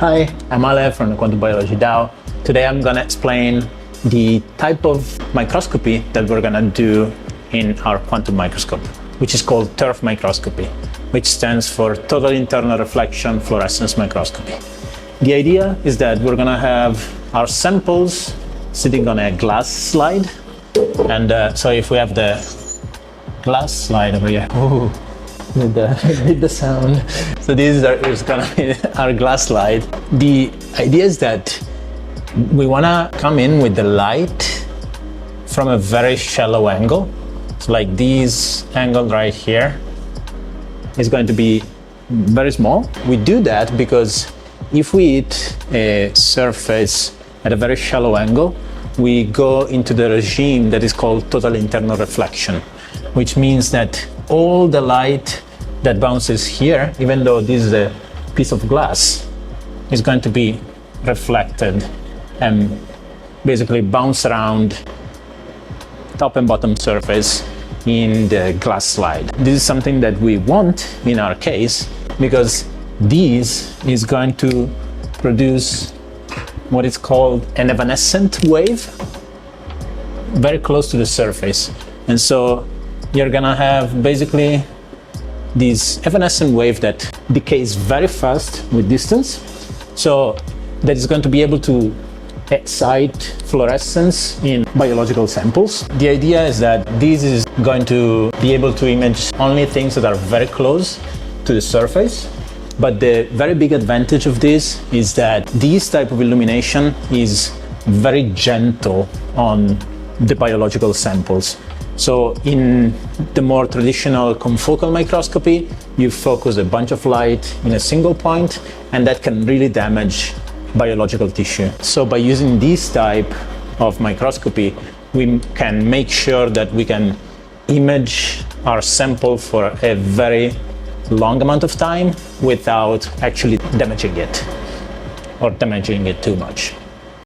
Hi, I'm Ale from the Quantum Biology DAO. Today I'm going to explain the type of microscopy that we're going to do in our quantum microscope, which is called TIRF Microscopy, which stands for Total Internal Reflection Fluorescence Microscopy. The idea is that we're going to have our samples sitting on a glass slide. And so if we have the glass slide over here, ooh, with the sound. So this is going to be our glass slide. The idea is that we want to come in with the light from a very shallow angle. So like this angle right here is going to be very small. We do that because if we hit a surface at a very shallow angle, we go into the regime that is called total internal reflection, which means that all the light that bounces here, even though this is a piece of glass, is going to be reflected and basically bounce around top and bottom surface in the glass slide. This is something that we want in our case because this is going to produce what is called an evanescent wave very close to the surface. And so you're gonna have basically this evanescent wave that decays very fast with distance. So that is going to be able to excite fluorescence in biological samples. The idea is that this is going to be able to image only things that are very close to the surface. But the very big advantage of this is that this type of illumination is very gentle on the biological samples. So in the more traditional confocal microscopy, you focus a bunch of light in a single point, and that can really damage biological tissue. So by using this type of microscopy, we can make sure that we can image our sample for a very long amount of time without actually damaging it or damaging it too much.